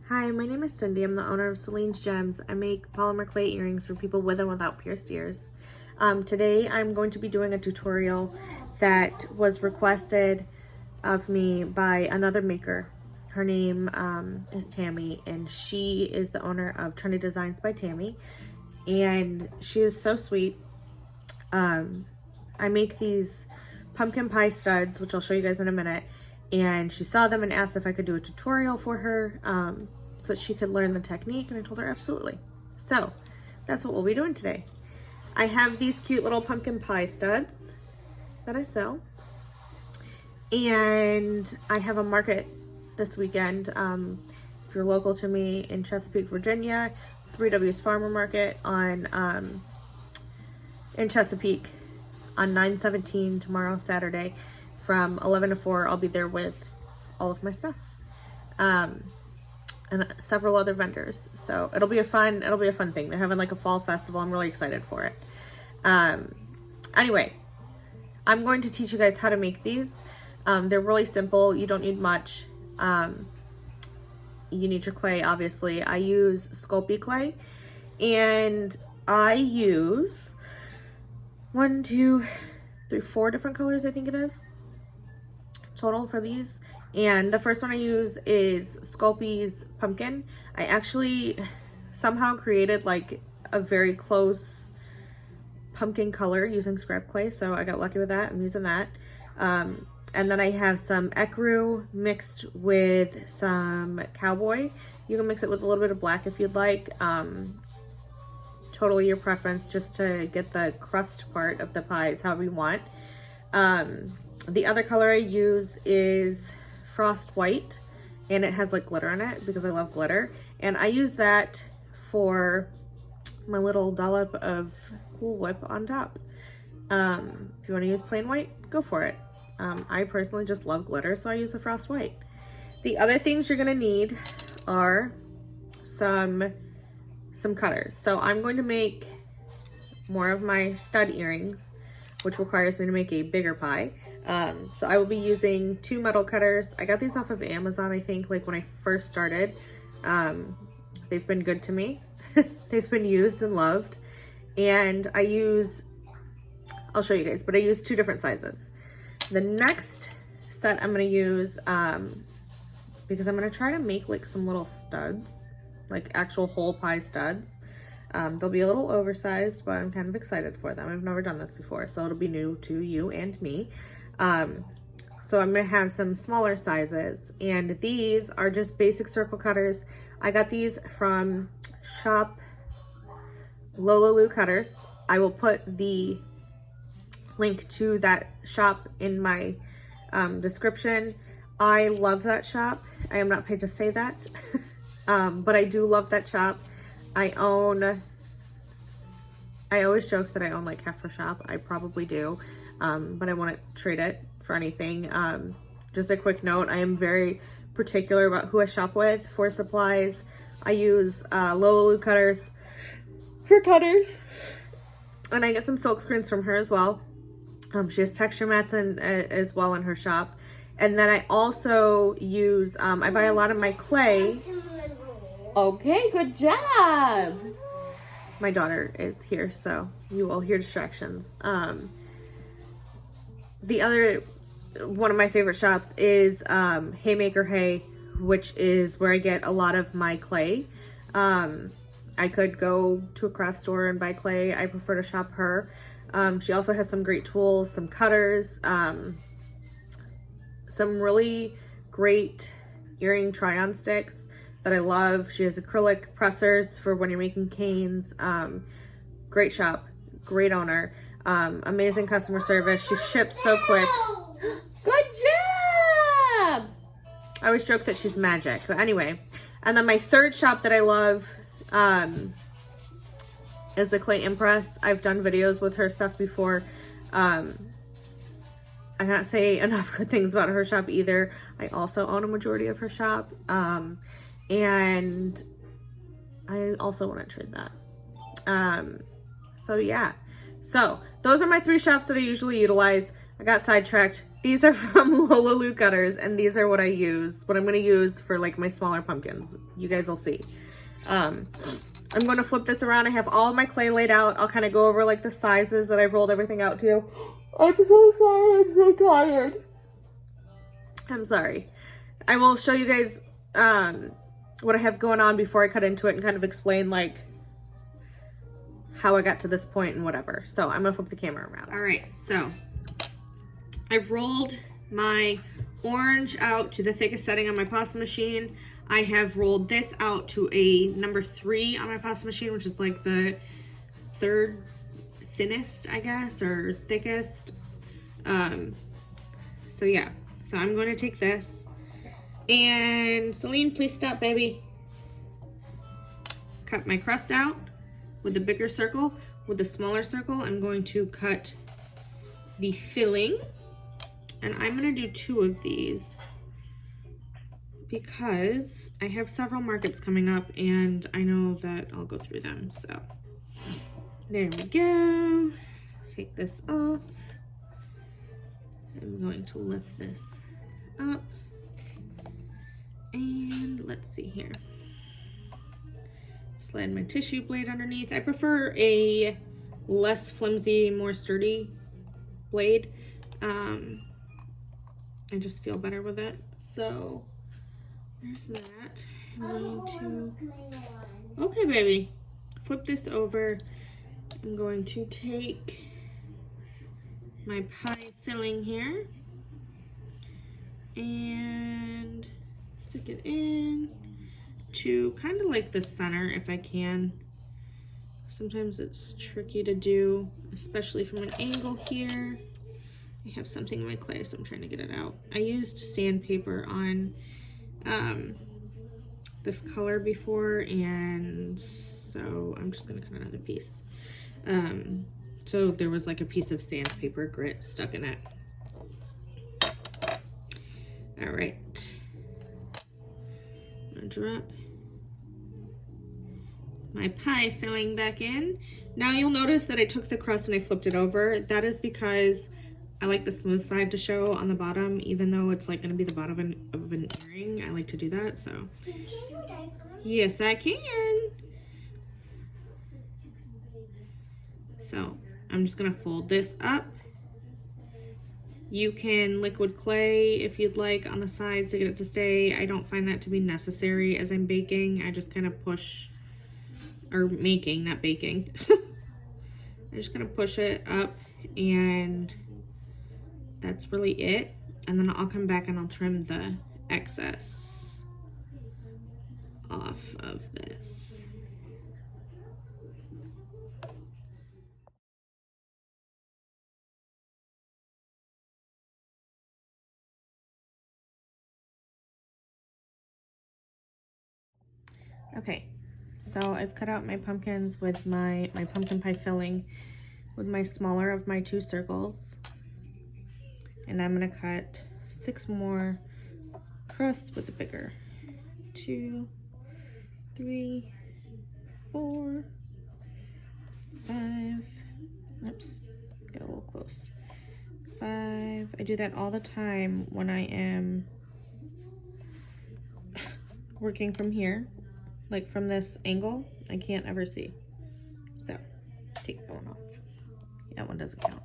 Hi, my name is Cindy. I'm the owner of Celine's Gems. I make polymer clay earrings for people with and without pierced ears. Today I'm going to be doing a tutorial that was requested of me by another maker. Her name is Tammy, and she is the owner of Trendy Designs by Tammy, and she is so sweet. I make these pumpkin pie studs, which I'll show you guys in a minute, and she saw them and asked if I could do a tutorial for her so that she could learn the technique, and I told her absolutely. So that's what we'll be doing today. I have these cute little pumpkin pie studs that I sell, and I have a market this weekend. If you're local to me in Chesapeake, Virginia, 3W's Farmer Market in Chesapeake on 9/17 tomorrow, Saturday, from 11 to 4. I'll be there with all of my stuff and several other vendors. So it'll be a fun thing. They're having like a fall festival. I'm really excited for it. Anyway, I'm going to teach you guys how to make these. They're really simple. You don't need much. You need your clay, obviously. I use Sculpey clay, and I use 1, 2, 3, 4 different colors, I think it is, total for these. And the first one I use is Sculpey's Pumpkin. I actually somehow created like a very close pumpkin color using scrap clay, so I got lucky with that. I'm using that. And then I have some ecru mixed with some cowboy. You can mix it with a little bit of black if you'd like. Totally your preference, just to get the crust part of the pies however you want. The other color I use is Frost White, and it has like glitter in it because I love glitter. And I use that for my little dollop of Cool Whip on top. If you want to use plain white, go for it. I personally just love glitter, so I use the Frost White. The other things you're gonna need are some cutters. So I'm going to make more of my stud earrings, which requires me to make a bigger pie. So I will be using 2 metal cutters. I got these off of Amazon, I think, like when I first started. They've been good to me. They've been used and loved. And I'll show you guys, but I use 2 different sizes. The next set I'm gonna use, because I'm gonna try to make like some little studs, like actual whole pie studs. They'll be a little oversized, but I'm kind of excited for them. I've never done this before, so it'll be new to you and me. So I'm gonna have some smaller sizes, and these are just basic circle cutters. I got these from Shop Lolalu Cutters. I will put the link to that shop in my description. I love that shop. I am not paid to say that, but I do love that shop. I always joke that I own like half her shop. I probably do, but I wouldn't trade it for anything. Just a quick note, I am very particular about who I shop with for supplies. I use Lolalu Cutters for cutters, and I get some silk screens from her as well. She has texture mats as well in her shop. And then I also use, I buy a lot of my clay. Okay, good job. My daughter is here, so you will hear distractions. The other, one of my favorite shops is Haymaker Hay, which is where I get a lot of my clay. I could go to a craft store and buy clay. I prefer to shop her. She also has some great tools, some cutters, some really great earring try-on sticks that I love. She has acrylic pressers for when you're making canes. Great shop, great owner, amazing customer service. She ships so quick. Good job! I always joke that she's magic, but anyway. And then my third shop that I love is the Clay Impress. I've done videos with her stuff before. I cannot say enough good things about her shop either. I also own a majority of her shop. And I also want to trade that. So yeah. So those are my 3 shops that I usually utilize. I got sidetracked. These are from Lola cutters, and these are what I use, what I'm gonna use for like my smaller pumpkins. You guys will see. I'm gonna flip this around. I have all of my clay laid out. I'll kind of go over like the sizes that I've rolled everything out to. I'm so sorry, I'm so tired. I'm sorry. I will show you guys what I have going on before I cut into it and kind of explain like how I got to this point and whatever. So I'm gonna flip the camera around. All right, so I've rolled my orange out to the thickest setting on my pasta machine. I have rolled this out to a number 3 on my pasta machine, which is like the 3rd thinnest, I guess, or thickest. So yeah, so I'm going to take this and Celine, please stop, baby. Cut my crust out with the bigger circle. With the smaller circle, I'm going to cut the filling, and I'm going to do 2 of these because I have several markets coming up and I know that I'll go through them. So there we go. Take this off. I'm going to lift this up and let's see here. Slide my tissue blade underneath. I prefer a less flimsy, more sturdy blade. I just feel better with it. So there's that. I'm going to, okay baby, flip this over. I'm going to take my pie filling here and stick it in to kind of like the center if I can. Sometimes it's tricky to do, especially from an angle here. I have something in my clay, so I'm trying to get it out. I used sandpaper on this color before, and so I'm just gonna cut another piece. So there was like a piece of sandpaper grit stuck in it. All right, I'm gonna drop my pie filling back in. Now you'll notice that I took the crust and I flipped it over. That is because I like the smooth side to show on the bottom, even though it's like gonna be the bottom of an earring. I like to do that, so. Can you change your diaper? Yes, I can. So I'm just gonna fold this up. You can liquid clay if you'd like on the sides to get it to stay. I don't find that to be necessary as I'm baking. I just kind of push, or making, not baking. I'm just gonna push it up and that's really it. And then I'll come back and I'll trim the excess off of this. Okay, so I've cut out my pumpkins with my pumpkin pie filling with my smaller of my 2 circles. And I'm gonna cut 6 more crusts with the bigger. 2, 3, 4, 5, oops, get a little close. 5, I do that all the time when I am working from here, like from this angle, I can't ever see. So, take that one off. That one doesn't count.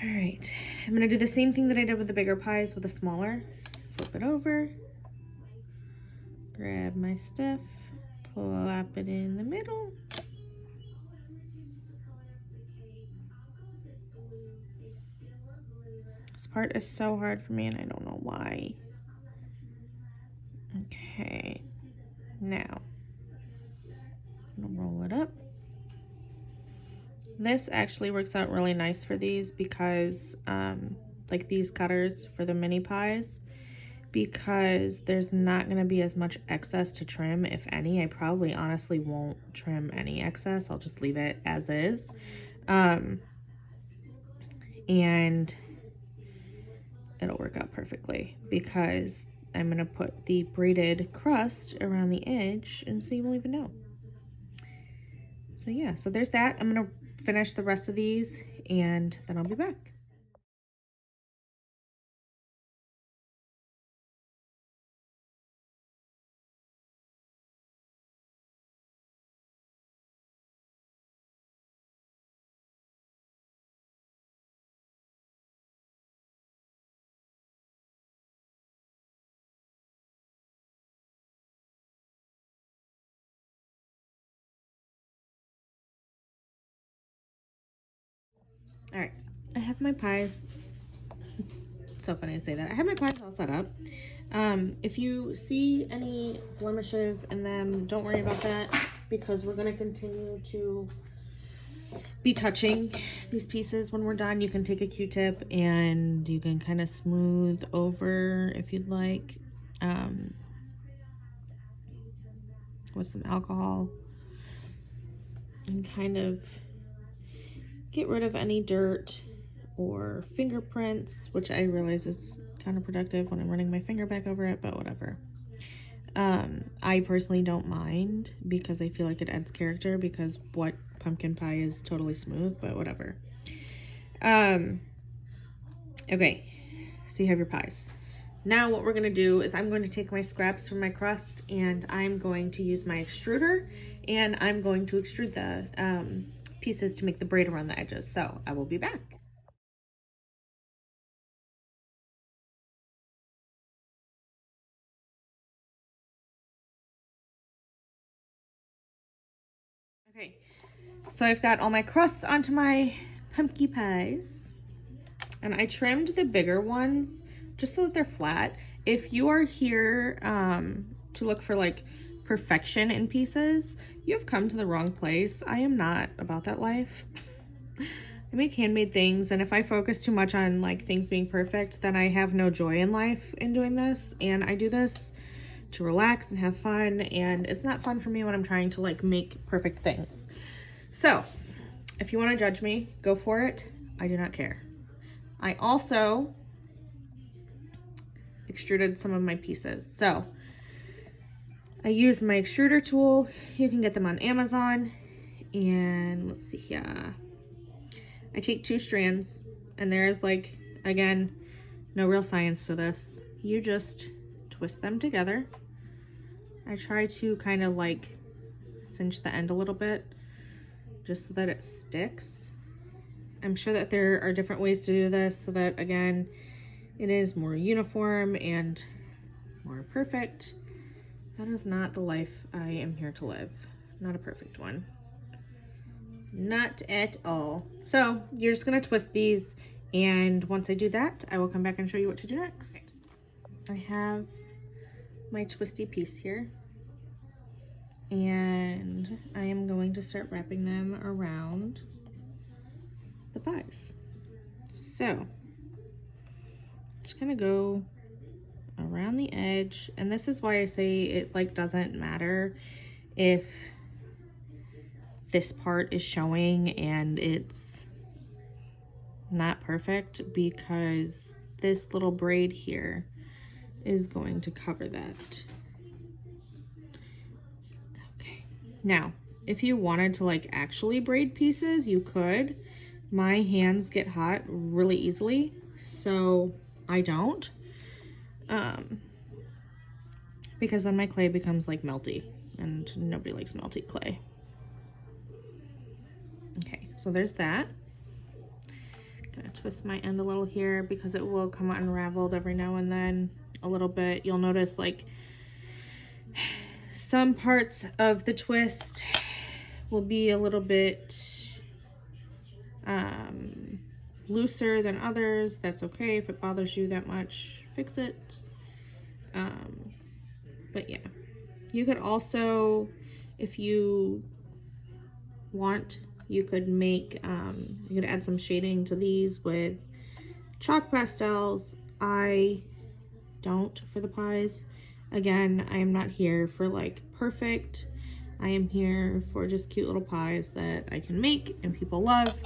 All right, I'm gonna do the same thing that I did with the bigger pies with the smaller. Flip it over, grab my stuff, plop it in the middle. This part is so hard for me and I don't know why. Okay, now I'm gonna roll it up. This actually works out really nice for these because like these cutters for the mini pies, because there's not going to be as much excess to trim, if any. I probably honestly won't trim any excess. I'll just leave it as is. And it'll work out perfectly because I'm going to put the braided crust around the edge and so you won't even know. So yeah, so there's that. I'm going to finish the rest of these and then I'll be back. All right, I have my pies. So funny to say that. I have my pies all set up. If you see any blemishes in them, don't worry about that because we're going to continue to be touching these pieces when we're done. You can take a Q-tip and you can kind of smooth over if you'd like with some alcohol and kind of get rid of any dirt or fingerprints, which I realize is counterproductive when I'm running my finger back over it, but whatever. I personally don't mind because I feel like it adds character, because what pumpkin pie is totally smooth, but whatever. Okay, so you have your pies. Now what we're gonna do is I'm going to take my scraps from my crust and I'm going to use my extruder and I'm going to extrude the pieces to make the braid around the edges. So I will be back. Okay, so I've got all my crusts onto my pumpkin pies and I trimmed the bigger ones just so that they're flat. If you are here to look for like perfection in pieces, you've come to the wrong place. I am not about that life. I make handmade things, and if I focus too much on like things being perfect, then I have no joy in life in doing this. And I do this to relax and have fun, and it's not fun for me when I'm trying to like make perfect things. So if you want to judge me, go for it. I do not care. I also extruded some of my pieces. So I used my extruder tool. You can get them on Amazon. And let's see here. I take 2 strands, and there's like, again, no real science to this. You just twist them together. I try to kind of like cinch the end a little bit just so that it sticks. I'm sure that there are different ways to do this so that, again, it is more uniform and more perfect. That is not the life I am here to live. Not a perfect one. Not at all. So you're just gonna twist these, and once I do that, I will come back and show you what to do next. I have my twisty piece here, and I am going to start wrapping them around the pies. So just gonna go around the edge, and this is why I say it like doesn't matter if this part is showing and it's not perfect, because this little braid here is going to cover that. Okay, now if you wanted to like actually braid pieces, you could. My hands get hot really easily, so I don't, because then my clay becomes like melty, and nobody likes melty clay. Okay, so there's that. Gonna twist my end a little here because it will come unraveled every now and then a little bit. You'll notice like some parts of the twist will be a little bit looser than others. That's okay. If it bothers you that much, fix it. But yeah, you could also, if you want, you could make, you could add some shading to these with chalk pastels. I don't for the pies. Again, I am not here for like perfect. I am here for just cute little pies that I can make and people love,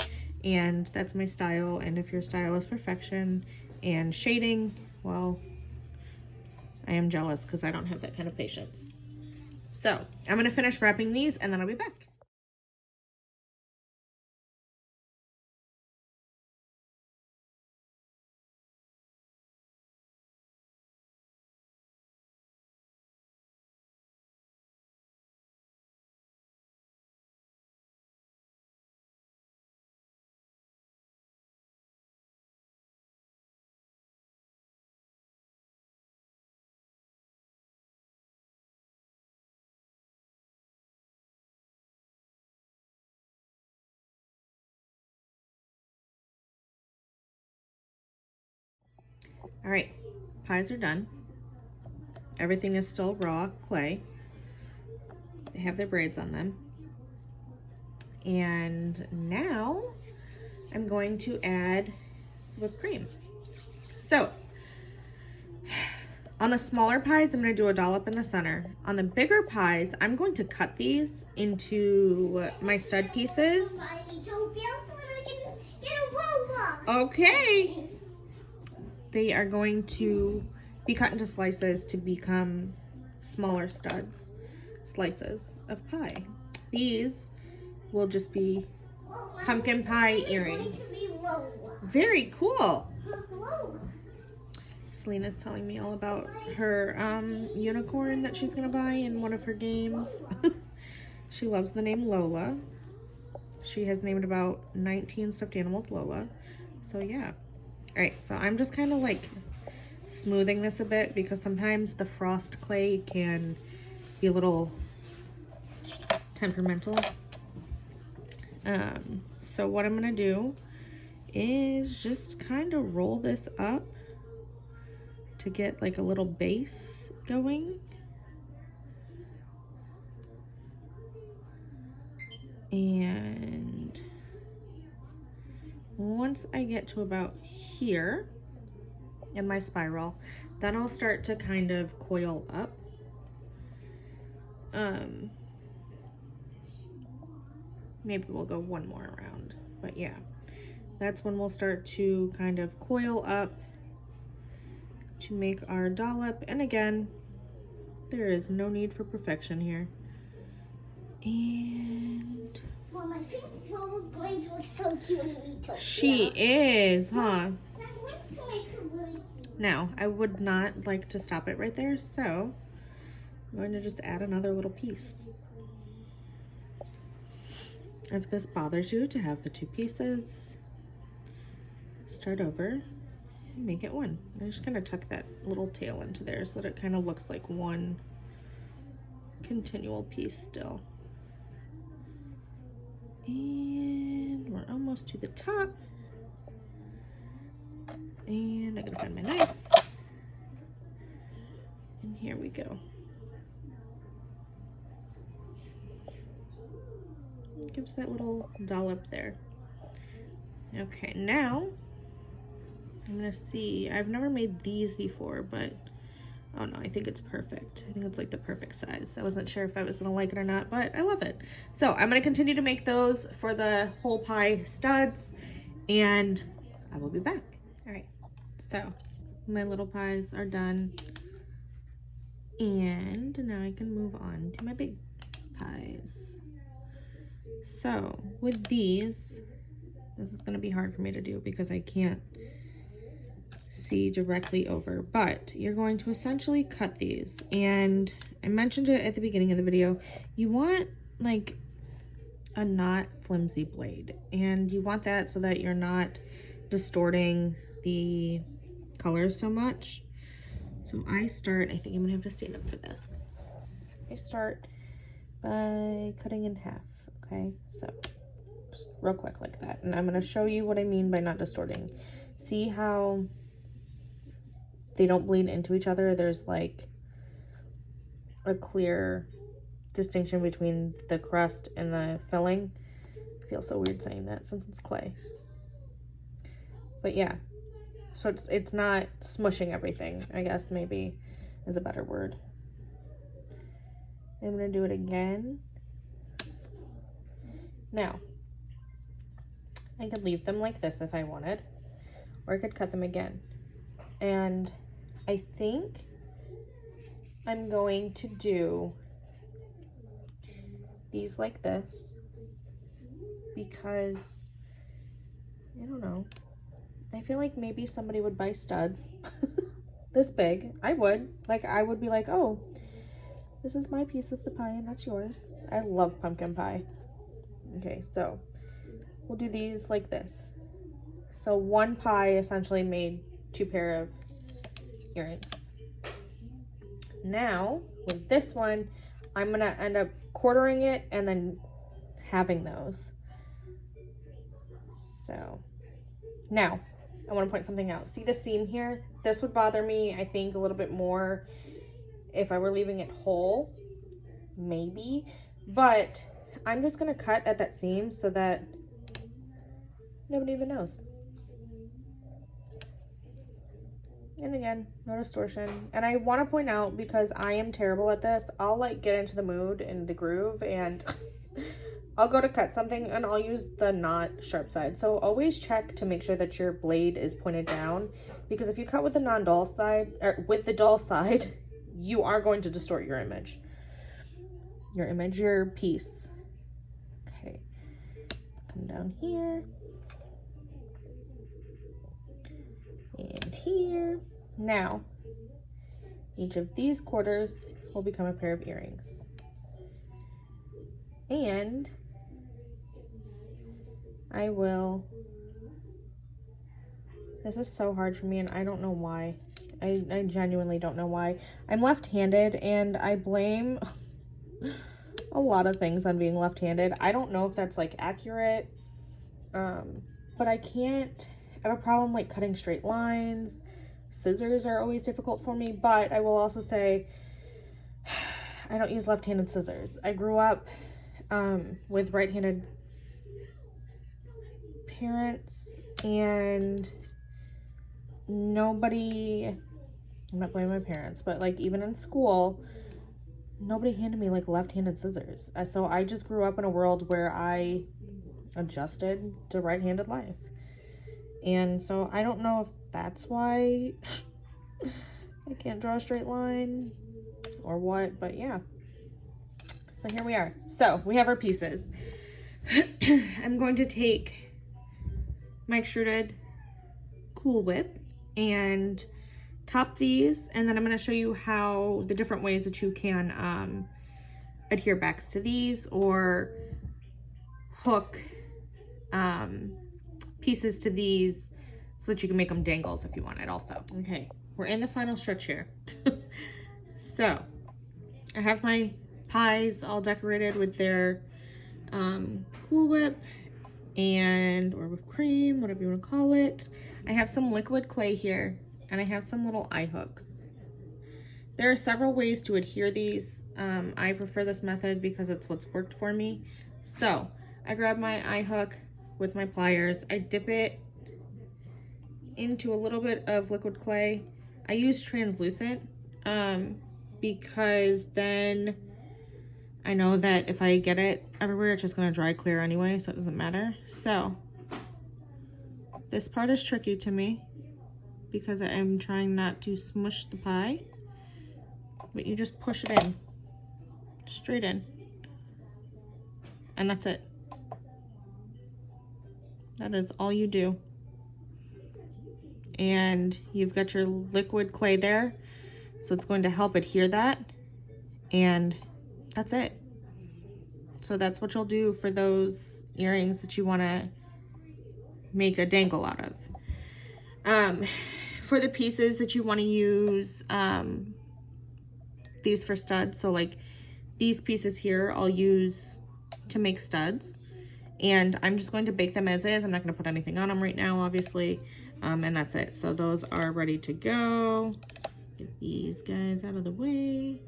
and that's my style. And if your style is perfection and shading, well, I am jealous because I don't have that kind of patience. So I'm gonna finish wrapping these and then I'll be back. All right, pies are done. Everything is still raw clay. They have their braids on them. And now I'm going to add whipped cream. So on the smaller pies, I'm going to do a dollop in the center. On the bigger pies, I'm going to cut these into my stud pieces. Okay. They are going to be cut into slices to become smaller studs, slices of pie. These will just be pumpkin pie earrings. Very cool. Selena's telling me all about her unicorn that she's gonna buy in one of her games. She loves the name Lola. She has named about 19 stuffed animals Lola. So yeah. All right, so I'm just kind of like smoothing this a bit because sometimes the frost clay can be a little temperamental. So what I'm gonna do is just kind of roll this up to get like a little base going. And once I get to about here in my spiral, then I'll start to kind of coil up. Maybe we'll go one more round, but yeah, that's when we'll start to kind of coil up to make our dollop. And again, there is no need for perfection here. And well, my pink girl was going to look so cute in Utopia. She is, huh? I want to make her really cute. Now, I would not like to stop it right there, so I'm going to just add another little piece. If this bothers you to have the two pieces, start over and make it one. I'm just gonna tuck that little tail into there so that it kind of looks like one continual piece still. And we're almost to the top. And I gotta find my knife. And here we go. It gives that little dollop there. Okay, now I'm gonna see. I've never made these before, but oh no, I think it's perfect. I think it's like the perfect size. I wasn't sure if I was gonna like it or not, but I love it. So I'm gonna continue to make those for the whole pie studs, and I will be back. All right, so my little pies are done, and now I can move on to my big pies. So with these, this is gonna be hard for me to do because I can't see directly over, but you're going to essentially cut these. And I mentioned it at the beginning of the video, you want like a not flimsy blade, and you want that so that you're not distorting the colors so much. So I start, I think I'm gonna have to stand up for this. I start by cutting in half, okay? So just real quick like that. And I'm gonna show you what I mean by not distorting. See how they don't bleed into each other? There's like a clear distinction between the crust and the filling. I feel so weird saying that since it's clay. But yeah, so it's not smushing everything, I guess maybe is a better word. I'm gonna do it again. Now, I could leave them like this if I wanted, or I could cut them again. And I think I'm going to do these like this because, I don't know, I feel like maybe somebody would buy studs this big. I would. Like, I would be like, oh, this is my piece of the pie and that's yours. I love pumpkin pie. Okay, so we'll do these like this. So one pie essentially made two pair of earrings. Now, with this one, I'm gonna end up quartering it and then having those. So, now, I wanna point something out. See the seam here? This would bother me, I think, a little bit more if I were leaving it whole, maybe. But I'm just gonna cut at that seam so that nobody even knows. And again, no distortion. And I want to point out, because I am terrible at this, I'll like get into the mood and the groove and I'll go to cut something and I'll use the not sharp side. So always check to make sure that your blade is pointed down, because if you cut with the non-dull side, or with the dull side, you are going to distort your image. Your piece. Okay, come down here. And here. Now, each of these quarters will become a pair of earrings. And I will, this is so hard for me and I don't know why. I genuinely don't know why. I'm left-handed and I blame a lot of things on being left-handed. I don't know if that's like accurate, but I have a problem like cutting straight lines. Scissors are always difficult for me, but I will also say I don't use left-handed scissors. I grew up with right-handed parents, and nobody, I'm not blaming my parents, but like even in school, nobody handed me like left-handed scissors. So I just grew up in a world where I adjusted to right-handed life. And so I don't know if that's why I can't draw a straight line or what, but yeah. So here we are. So we have our pieces. I'm going to take my extruded Cool Whip and top these, and then I'm going to show you how the different ways that you can adhere backs to these or hook pieces to these so that you can make them dangles if you want it also. Okay, we're in the final stretch here. So I have my pies all decorated with their Cool Whip or whipped cream, whatever you want to call it. I have some liquid clay here and I have some little eye hooks. There are several ways to adhere these. I prefer this method because it's what's worked for me. So I grab my eye hook with my pliers. I dip it into a little bit of liquid clay. I use translucent because then I know that if I get it everywhere, it's just gonna dry clear anyway, so it doesn't matter. So this part is tricky to me because I'm trying not to smush the pie, but you just push it in, straight in, and that's it. That is all you do. And you've got your liquid clay there, so it's going to help adhere that, and that's it. So that's what you'll do for those earrings that you want to make a dangle out of. For the pieces that you want to use these for studs, so like these pieces here I'll use to make studs, and I'm just going to bake them as is. I'm not going to put anything on them right now, obviously, and that's it. So those are ready to go. Get these guys out of the way,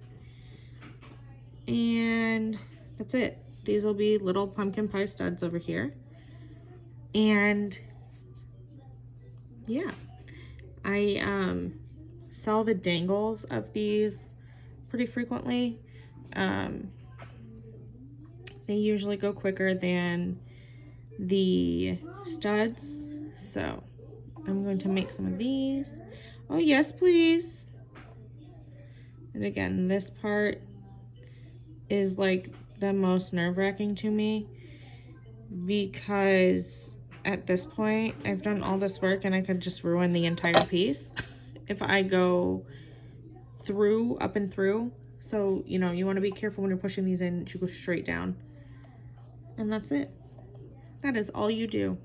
and that's it. These will be little pumpkin pie studs over here. And yeah, I sell the dangles of these pretty frequently. They usually go quicker than the studs, so I'm going to make some of these. Oh yes, please. And again, this part is like the most nerve-wracking to me because at this point I've done all this work and I could just ruin the entire piece if I go through, up and through. So, you know, you want to be careful when you're pushing these in, you go straight down. And that's it. That is all you do.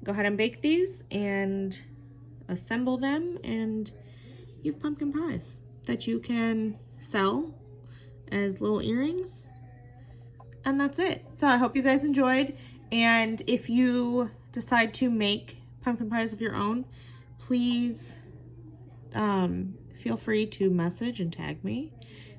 Go ahead and bake these and assemble them, and you have pumpkin pies that you can sell as little earrings. And that's it. So I hope you guys enjoyed. And if you decide to make pumpkin pies of your own, please feel free to message and tag me,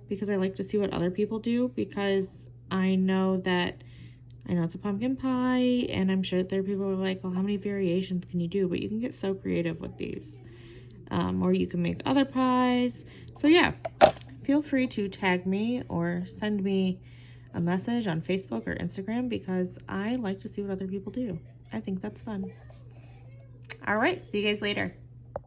because I like to see what other people do, because I know it's a pumpkin pie, and I'm sure that there are people who are like, well, how many variations can you do? But you can get so creative with these. Or you can make other pies. So yeah, feel free to tag me or send me a message on Facebook or Instagram, because I like to see what other people do. I think that's fun. All right, see you guys later.